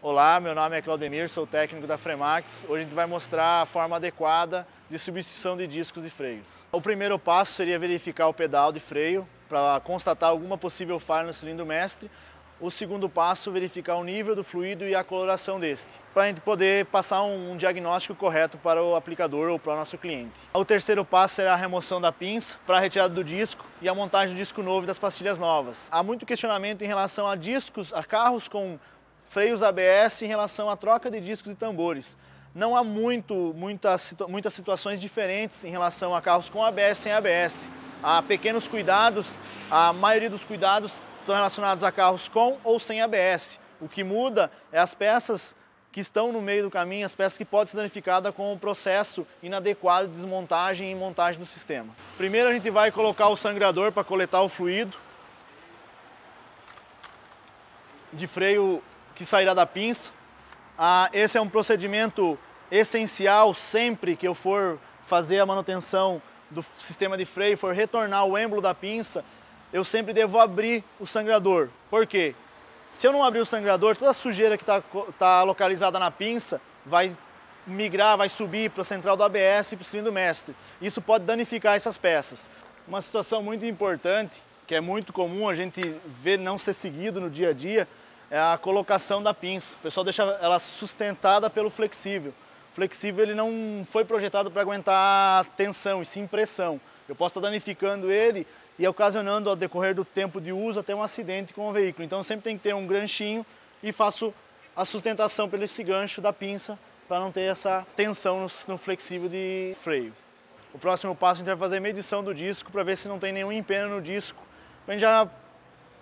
Olá, meu nome é Claudemir, sou técnico da Fremax. Hoje a gente vai mostrar a forma adequada de substituição de discos e freios. O primeiro passo seria verificar o pedal de freio para constatar alguma possível falha no cilindro mestre. O segundo passo, verificar o nível do fluido e a coloração deste, para a gente poder passar um diagnóstico correto para o aplicador ou para o nosso cliente. O terceiro passo será a remoção da pinça para a retirada do disco e a montagem do disco novo e das pastilhas novas. Há muito questionamento em relação a discos, a carros com freios ABS em relação à troca de discos e tambores. Não há muitas situações diferentes em relação a carros com ABS e sem ABS. Há pequenos cuidados, a maioria dos cuidados são relacionados a carros com ou sem ABS. O que muda é as peças que estão no meio do caminho, as peças que podem ser danificadas com o processo inadequado de desmontagem e montagem do sistema. Primeiro a gente vai colocar o sangrador para coletar o fluido de freio que sairá da pinça. Esse é um procedimento essencial sempre que eu for fazer a manutenção do sistema de freio, for retornar o êmbolo da pinça, eu sempre devo abrir o sangrador. Por quê? Se eu não abrir o sangrador, toda a sujeira que está localizada na pinça vai migrar, vai subir para a central do ABS e para o cilindro mestre. Isso pode danificar essas peças. Uma situação muito importante, que é muito comum a gente ver não ser seguido no dia a dia, é a colocação da pinça. O pessoal deixa ela sustentada pelo flexível. O flexível ele não foi projetado para aguentar tensão e sim pressão. Eu posso estar danificando ele e ocasionando ao decorrer do tempo de uso até um acidente com o veículo. Então sempre tem que ter um ganchinho e faço a sustentação pelo esse gancho da pinça para não ter essa tensão no flexível de freio. O próximo passo a gente vai fazer a medição do disco para ver se não tem nenhum empeno no disco, para a gente já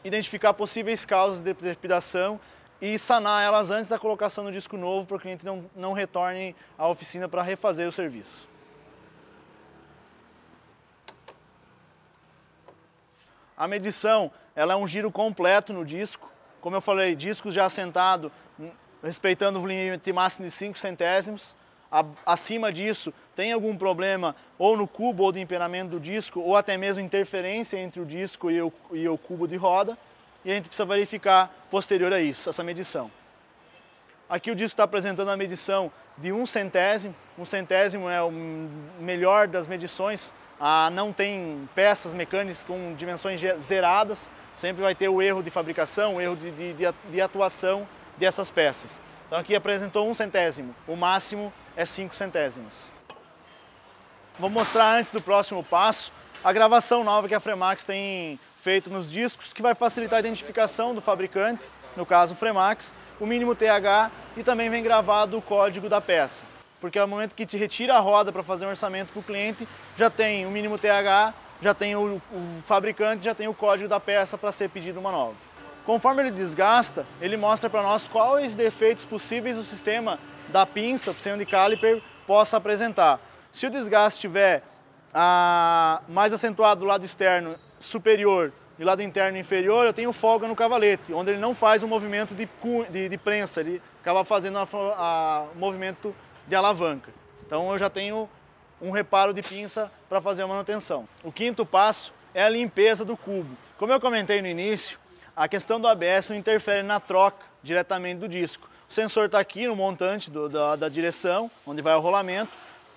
identificar possíveis causas de trepidação e sanar elas antes da colocação do disco novo para o cliente não retorne à oficina para refazer o serviço. A medição ela é um giro completo no disco. Como eu falei, discos já assentados, respeitando o limite máximo de 5 centésimos. Acima disso, tem algum problema ou no cubo ou de empenamento do disco, ou até mesmo interferência entre o disco e o cubo de roda. E a gente precisa verificar posterior a isso, essa medição. Aqui o disco está apresentando a medição de 1 centésimo. 1 centésimo é o melhor das medições. Não tem peças mecânicas com dimensões zeradas. Sempre vai ter o erro de fabricação, o erro de atuação dessas peças. Então aqui apresentou 1 centésimo. O máximo é 5 centésimos. Vou mostrar antes do próximo passo a gravação nova que a Fremax tem feito nos discos, que vai facilitar a identificação do fabricante, no caso Fremax, o mínimo TH e também vem gravado o código da peça. Porque ao momento que te retira a roda para fazer um orçamento para o cliente, já tem o mínimo TH, já tem o fabricante, já tem o código da peça para ser pedido uma nova. Conforme ele desgasta, ele mostra para nós quais defeitos possíveis o sistema da pinça, o sistema de caliper, possa apresentar. Se o desgaste estiver mais acentuado do lado externo superior e lado interno inferior, eu tenho folga no cavalete, onde ele não faz o movimento de prensa, ele acaba fazendo o movimento de alavanca. Então eu já tenho um reparo de pinça para fazer a manutenção. O quinto passo é a limpeza do cubo. Como eu comentei no início, a questão do ABS não interfere na troca diretamente do disco. O sensor está aqui no montante da direção, onde vai o rolamento.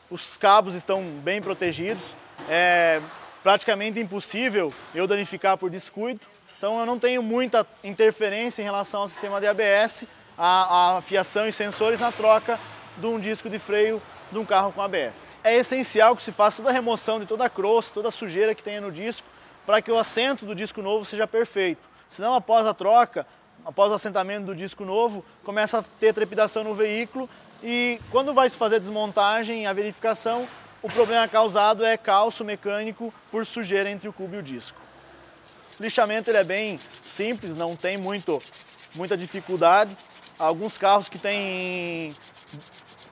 Os cabos estão bem protegidos. É praticamente impossível eu danificar por descuido. Então eu não tenho muita interferência em relação ao sistema de ABS, a fiação e sensores na troca de um disco de freio de um carro com ABS. É essencial que se faça toda a remoção de toda a crosta, toda a sujeira que tenha no disco, para que o assento do disco novo seja perfeito. Senão, após a troca, após o assentamento do disco novo, começa a ter trepidação no veículo e quando vai se fazer a desmontagem e a verificação, o problema causado é calço mecânico por sujeira entre o cubo e o disco. O lixamento ele é bem simples, não tem muita dificuldade. Alguns carros que têm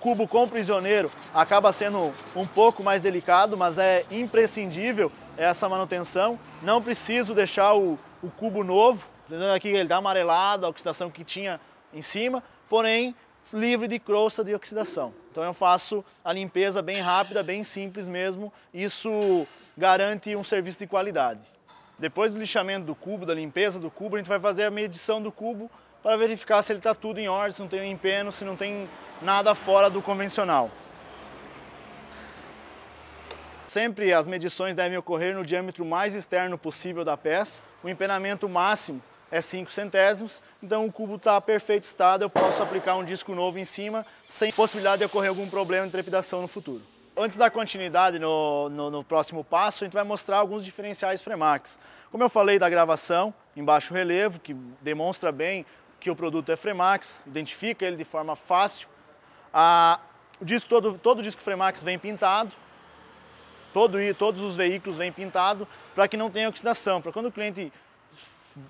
cubo com prisioneiro acaba sendo um pouco mais delicado, mas é imprescindível essa manutenção. Não preciso deixar o cubo novo, aqui ele dá amarelado, a oxidação que tinha em cima, porém livre de crosta de oxidação. Então eu faço a limpeza bem rápida, bem simples mesmo, isso garante um serviço de qualidade. Depois do lixamento do cubo, da limpeza do cubo, a gente vai fazer a medição do cubo para verificar se ele está tudo em ordem, se não tem um empeno, se não tem nada fora do convencional. Sempre as medições devem ocorrer no diâmetro mais externo possível da peça. O empenamento máximo é 5 centésimos, então o cubo está em perfeito estado, eu posso aplicar um disco novo em cima, sem possibilidade de ocorrer algum problema de trepidação no futuro. Antes da continuidade no próximo passo, a gente vai mostrar alguns diferenciais Fremax. Como eu falei da gravação em baixo relevo, que demonstra bem que o produto é Fremax, identifica ele de forma fácil. O disco, todo disco Fremax vem pintado, todos os veículos vêm pintados para que não tenha oxidação, para quando o cliente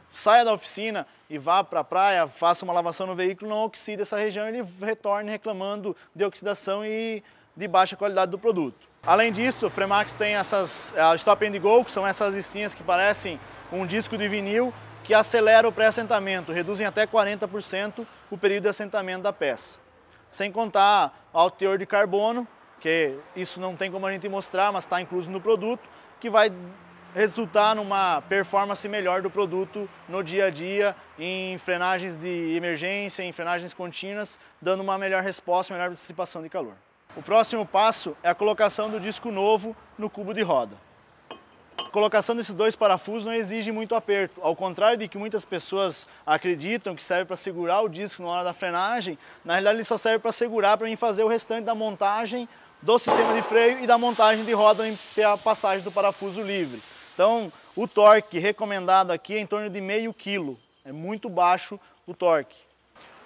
saia da oficina e vá para a praia, faça uma lavação no veículo, não oxide essa região, ele retorne reclamando de oxidação e de baixa qualidade do produto. Além disso, o Fremax tem essas Stop and Go, que são essas listinhas que parecem um disco de vinil, que acelera o pré-assentamento, reduzem até 40% o período de assentamento da peça. Sem contar o teor de carbono, que isso não tem como a gente mostrar, mas está incluso no produto, que vai resultar numa performance melhor do produto no dia a dia, em frenagens de emergência, em frenagens contínuas, dando uma melhor resposta, melhor dissipação de calor. O próximo passo é a colocação do disco novo no cubo de roda. A colocação desses dois parafusos não exige muito aperto, ao contrário de que muitas pessoas acreditam que serve para segurar o disco na hora da frenagem, na realidade ele só serve para segurar para mim fazer o restante da montagem do sistema de freio e da montagem de roda em ter a passagem do parafuso livre. Então, o torque recomendado aqui é em torno de meio quilo, é muito baixo o torque.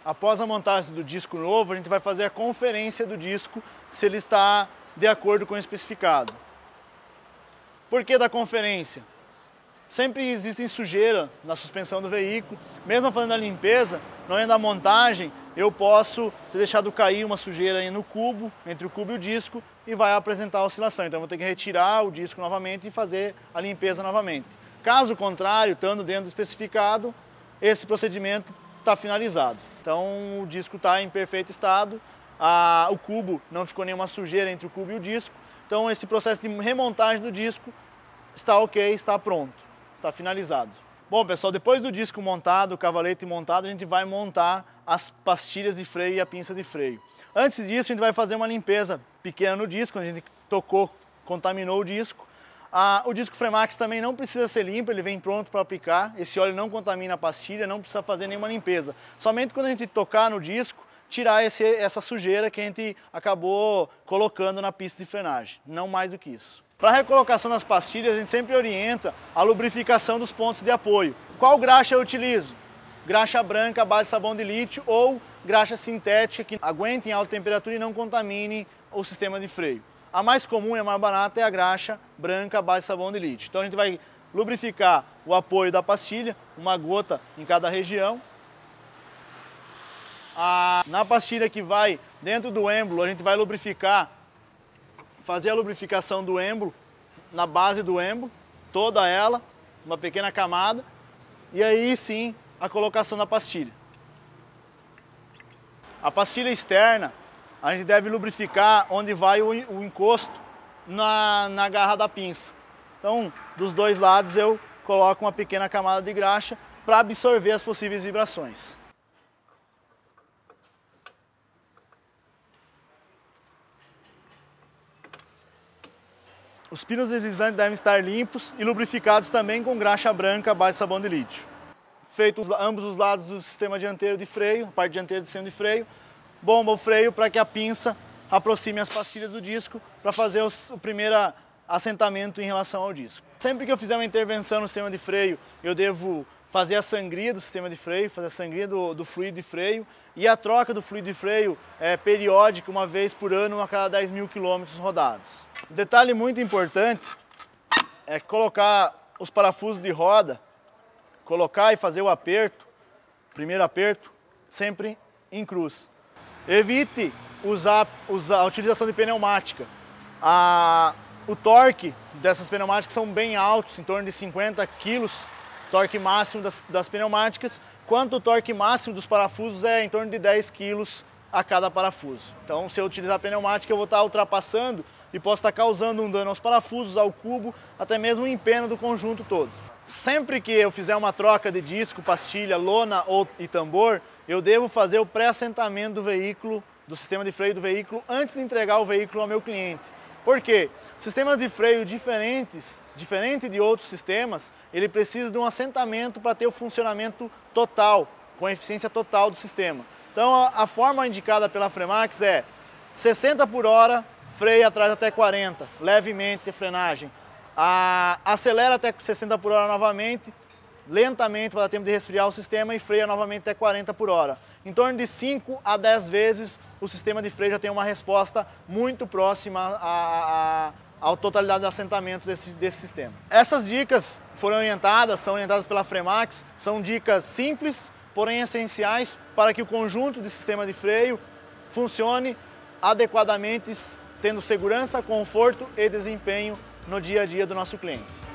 Após a montagem do disco novo, a gente vai fazer a conferência do disco se ele está de acordo com o especificado. Por que da conferência? Sempre existe sujeira na suspensão do veículo, mesmo fazendo a limpeza, na hora da montagem, eu posso ter deixado cair uma sujeira aí no cubo, entre o cubo e o disco, e vai apresentar a oscilação. Então eu vou ter que retirar o disco novamente e fazer a limpeza novamente. Caso contrário, estando dentro do especificado, esse procedimento está finalizado. Então o disco está em perfeito estado, o cubo não ficou nenhuma sujeira entre o cubo e o disco, então esse processo de remontagem do disco está ok, está pronto, está finalizado. Bom pessoal, depois do disco montado, o cavalete montado, a gente vai montar as pastilhas de freio e a pinça de freio. Antes disso a gente vai fazer uma limpeza pequena no disco, quando a gente tocou, contaminou o disco. O disco Fremax também não precisa ser limpo, ele vem pronto para aplicar, esse óleo não contamina a pastilha, não precisa fazer nenhuma limpeza. Somente quando a gente tocar no disco, tirar essa sujeira que a gente acabou colocando na pista de frenagem, não mais do que isso. Para a recolocação das pastilhas, a gente sempre orienta a lubrificação dos pontos de apoio. Qual graxa eu utilizo? Graxa branca à base de sabão de lítio ou graxa sintética que aguente em alta temperatura e não contamine o sistema de freio. A mais comum e a mais barata é a graxa branca à base de sabão de lítio. Então a gente vai lubrificar o apoio da pastilha, uma gota em cada região. Na pastilha que vai dentro do êmbolo, a gente vai lubrificar, fazer a lubrificação do êmbolo, na base do êmbolo, toda ela, uma pequena camada, e aí sim a colocação da pastilha. A pastilha externa, a gente deve lubrificar onde vai o encosto na garra da pinça. Então, dos dois lados eu coloco uma pequena camada de graxa para absorver as possíveis vibrações. Os pinos deslizantes devem estar limpos e lubrificados também com graxa branca à base de sabão de lítio. Feitos ambos os lados do sistema dianteiro de freio, a parte dianteira do sistema de freio, bomba o freio para que a pinça aproxime as pastilhas do disco para fazer o primeiro assentamento em relação ao disco. Sempre que eu fizer uma intervenção no sistema de freio, eu devo fazer a sangria do sistema de freio, fazer a sangria do fluido de freio, e a troca do fluido de freio é periódica, uma vez por ano, a cada 10 mil quilômetros rodados. Um detalhe muito importante é colocar os parafusos de roda, colocar e fazer o aperto, primeiro aperto, sempre em cruz. Evite usar a utilização de pneumática. O torque dessas pneumáticas são bem altos, em torno de 50 quilos, torque máximo das pneumáticas, quanto o torque máximo dos parafusos é em torno de 10 quilos a cada parafuso. Então, se eu utilizar a pneumática, eu vou estar ultrapassando e posso estar causando um dano aos parafusos, ao cubo, até mesmo um empeno do conjunto todo. sempre que eu fizer uma troca de disco, pastilha, lona e tambor, eu devo fazer o pré-assentamento do veículo, do sistema de freio do veículo, antes de entregar o veículo ao meu cliente. Por quê? Sistemas de freio diferente de outros sistemas, ele precisa de um assentamento para ter o funcionamento total, com a eficiência total do sistema. Então a forma indicada pela Fremax é 60 por hora, freia atrás até 40, levemente a frenagem. Acelera até 60 por hora novamente, lentamente para dar tempo de resfriar o sistema e freia novamente até 40 por hora. Em torno de 5 a 10 vezes o sistema de freio já tem uma resposta muito próxima à totalidade de assentamento desse sistema. Essas dicas são orientadas pela Fremax, são dicas simples, porém essenciais para que o conjunto de sistema de freio funcione adequadamente, tendo segurança, conforto e desempenho no dia a dia do nosso cliente.